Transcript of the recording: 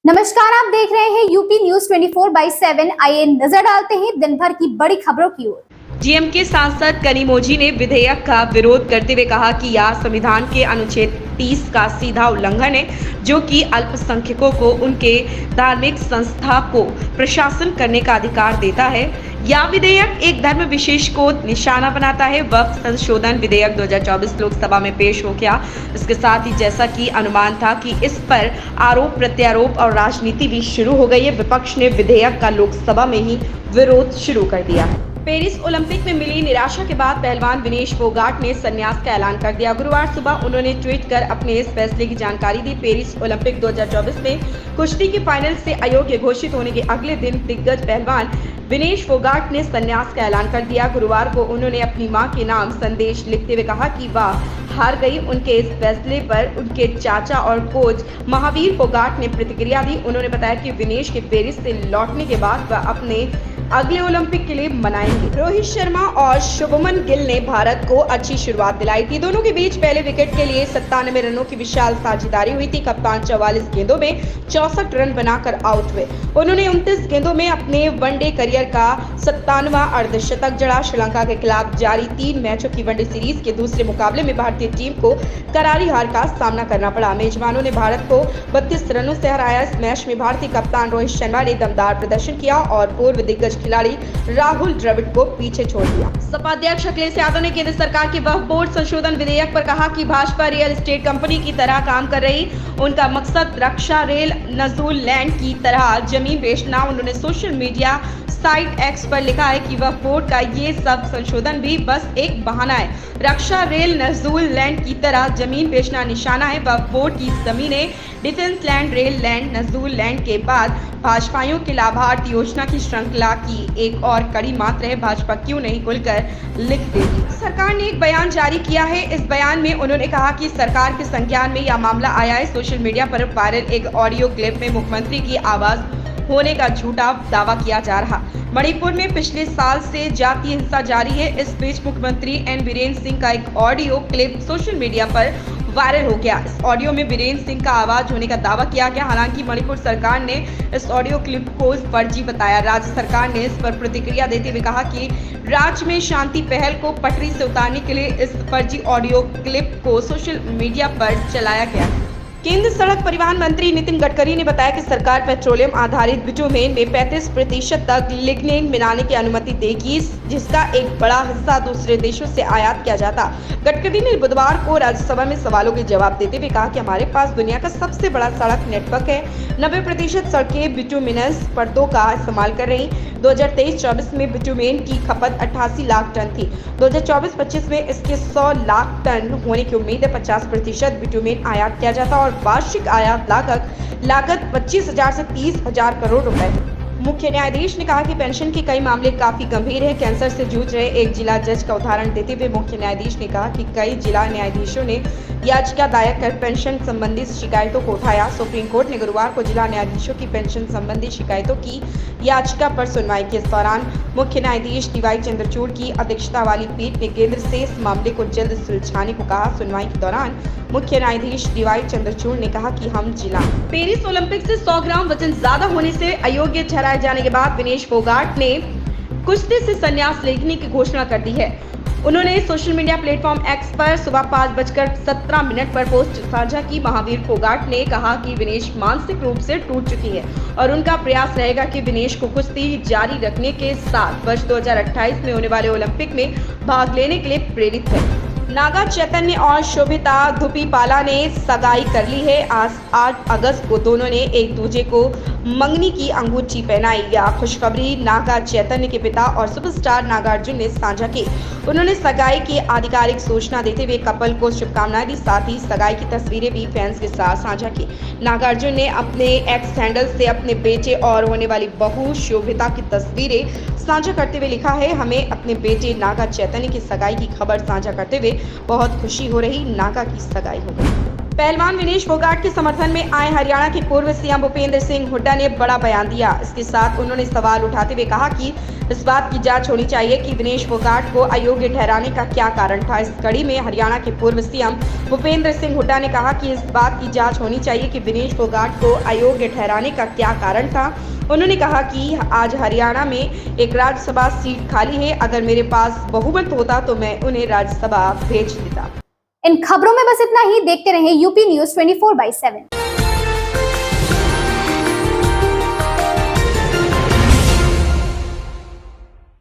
नमस्कार, आप देख रहे हैं यूपी न्यूज 24/7। आइए नजर डालते हैं दिन भर की बड़ी खबरों की ओर। जीएम के सांसद कनिमोझी ने विधेयक का विरोध करते हुए कहा कि यह संविधान के अनुच्छेद 30 का सीधा उल्लंघन है, जो कि अल्पसंख्यकों को उनके धार्मिक संस्था को प्रशासन करने का अधिकार देता है। यह विधेयक एक धर्म विशेष को निशाना बनाता है। वक्फ संशोधन विधेयक 2024 लोकसभा में पेश हो गया। इसके साथ ही जैसा कि अनुमान था कि इस पर आरोप प्रत्यारोप और राजनीति भी शुरू हो गई है। विपक्ष ने विधेयक का लोकसभा में ही विरोध शुरू कर दिया है। पेरिस ओलंपिक में मिली निराशा के बाद पहलवान विनेश फोगाट ने संन्यास का ऐलान कर दिया। गुरुवार सुबह उन्होंने ट्वीट कर अपने इस फैसले की जानकारी दी। पेरिस ओलंपिक 2024 में कुश्ती के फाइनल से अयोग्य घोषित होने के अगले दिन दिग्गज पहलवान विनेश फोगाट ने संन्यास का ऐलान कर दिया। गुरुवार को उन्होंने अपनी मां के नाम संदेश लिखते हुए कहा कि वह हार गई। उनके इस फैसले पर उनके चाचा और कोच महावीर फोगाट ने प्रतिक्रिया दी। उन्होंने बताया कि विनेश के पेरिस से लौटने के बाद वह अपने अगले ओलंपिक के लिए मनाएंगे। रोहित शर्मा और शुभमन गिल ने भारत को अच्छी शुरुआत दिलाई थी। दोनों के बीच पहले विकेट के लिए 97 रनों की विशाल साझेदारी हुई थी। कप्तान 44 गेंदों में 64 रन बनाकर आउट हुए। उन्होंने 29 गेंदों में अपने वनडे करियर का 97वां अर्धशतक जड़ा। श्रीलंका के खिलाफ जारी 3 मैचों की वनडे सीरीज के दूसरे मुकाबले में भारतीय टीम को करारी हार का सामना करना पड़ा। मेजबानों ने भारत को 32 रनों से हराया। इस मैच में भारतीय कप्तान रोहित शर्मा ने दमदार प्रदर्शन किया और पूर्व दिग्गज खिलाड़ी राहुल द्रविड़ को पीछे छोड़ दिया। सपा अध्यक्ष अखिलेश यादव ने केंद्र सरकार के वक्फ बोर्ड संशोधन विधेयक पर कहा कि भाजपा रियल एस्टेट कंपनी की तरह काम कर रही। उनका मकसद रक्षा रेल नजूल लैंड की तरह जमीन बेचना। उन्होंने सोशल मीडिया साइट एक्स पर लिखा है कि वक्फ बोर्ड का ये सब संशोधन भी बस एक बहाना है। रक्षा रेल नजूल लैंड की तरह जमीन बेचना निशाना है। वक्फ बोर्ड की जमीनें डिफेंस लैंड, रेल लैंड, नजूल लैंड के बाद भाजपाइयों के लाभार्थ योजना की श्रृंखला की एक और कड़ी मात्र है। भाजपा क्यों नहीं खुलकर लिख देगी। सरकार ने एक बयान जारी किया है। इस बयान में उन्होंने कहा कि सरकार के संज्ञान में यह मामला आया है। सोशल मीडिया पर वायरल एक ऑडियो क्लिप में मुख्यमंत्री की आवाज होने का झूठा दावा किया जा रहा। मणिपुर में पिछले साल से जातीय हिंसा जारी है। इस बीच मुख्यमंत्री एन बीरेन्द्र सिंह का एक ऑडियो क्लिप सोशल मीडिया पर वायरल हो गया। इस ऑडियो में बीरेन्द्र सिंह का आवाज होने का दावा किया गया। हालांकि मणिपुर सरकार ने इस ऑडियो क्लिप को फर्जी बताया। राज्य सरकार ने इस पर प्रतिक्रिया देते हुए कहा कि राज्य में शांति पहल को पटरी से उतारने के लिए इस फर्जी ऑडियो क्लिप को सोशल मीडिया पर चलाया गया। केंद्र सड़क परिवहन मंत्री नितिन गडकरी ने बताया कि सरकार पेट्रोलियम आधारित बिटुमेन में 35% तक लिग्निन मिलाने की अनुमति देगी, जिसका एक बड़ा हिस्सा दूसरे देशों से आयात किया जाता। गडकरी ने बुधवार को राज्यसभा में सवालों के जवाब देते हुए कहा कि हमारे पास दुनिया का सबसे बड़ा सड़क नेटवर्क है। 90% सड़कें बिटुमिनस परतों का इस्तेमाल कर रही। 2023-24 में बिटुमेन की खपत 88 लाख टन थी। 2024-25 में इसके 100 लाख टन होने की उम्मीद है। 50% बिटुमेन आयात किया जाता और वार्षिक आयात लागत 25,000 से 30,000 करोड़ रुपए। मुख्य न्यायाधीश ने कहा कि पेंशन के कई मामले काफी गंभीर हैं। कैंसर से जूझ रहे एक जिला जज का उदाहरण देते हुए मुख्य न्यायाधीश ने कहा कि कई जिला न्यायाधीशों ने याचिका दायर कर पेंशन संबंधी शिकायतों को उठाया। सुप्रीम कोर्ट ने गुरुवार को जिला न्यायाधीशों की पेंशन संबंधी शिकायतों की याचिका पर सुनवाई की। इस दौरान मुख्य न्यायाधीश डीवाई चंद्रचूड़ की अध्यक्षता वाली पीठ ने केंद्र से इस मामले को जल्द सुलझाने को कहा। सुनवाई के दौरान मुख्य न्यायाधीश डीवाई चंद्रचूड़ ने कहा कि हम जिला पेरिस ओलंपिक से 100 ग्राम वजन ज्यादा होने से अयोग्य ठहराए जाने के बाद विनेश फोगाट ने कुश्ती से संन्यास लेने की घोषणा कर दी है। उन्होंने सोशल मीडिया प्लेटफॉर्म एक्स पर सुबह 5:17 पर पोस्ट साझा की। महावीर फोगाट ने कहा कि विनेश मानसिक रूप से टूट चुकी है और उनका प्रयास रहेगा कि विनेश को कुश्ती जारी रखने के साथ वर्ष 2028 में होने वाले ओलंपिक में भाग लेने के लिए प्रेरित करें। नागा चैतन्य और शोभिता धुपीपाला ने सगाई कर ली है। आज 8 अगस्त को दोनों ने एक दूसरे को मंगनी की अंगूठी पहनाई। यह खुशखबरी नागा चैतन्य के पिता और सुपरस्टार नागार्जुन ने साझा की। उन्होंने सगाई की आधिकारिक सूचना देते हुए कपल को शुभकामनाएं दी। साथ ही सगाई की तस्वीरें भी फैंस के साथ साझा की। नागार्जुन ने अपने एक्स हैंडल से अपने बेटे और होने वाली बहू शोभिता की तस्वीरें साझा करते हुए लिखा है, हमें अपने बेटे नागा चैतन्य की सगाई की खबर साझा करते हुए बहुत खुशी हो रही। नागा की सगाई हो गई। पहलवान विनेश फोगाट के समर्थन में आए हरियाणा के पूर्व सीएम भूपेंद्र सिंह हुड्डा ने बड़ा बयान दिया। इसके साथ उन्होंने सवाल उठाते हुए कहा कि इस बात की जांच होनी चाहिए कि विनेश फोगाट को अयोग्य ठहराने का क्या कारण था। इस कड़ी में हरियाणा के पूर्व सीएम भूपेंद्र सिंह हुड्डा ने कहा कि इस बात की जांच होनी चाहिए कि विनेश फोगाट को अयोग्य ठहराने का क्या कारण था। उन्होंने कहा कि आज हरियाणा में एक राज्यसभा सीट खाली है, अगर मेरे पास बहुमत होता तो मैं उन्हें राज्यसभा भेज देता। इन खबरों में बस इतना ही। देखते रहें यूपी न्यूज़ 24/7।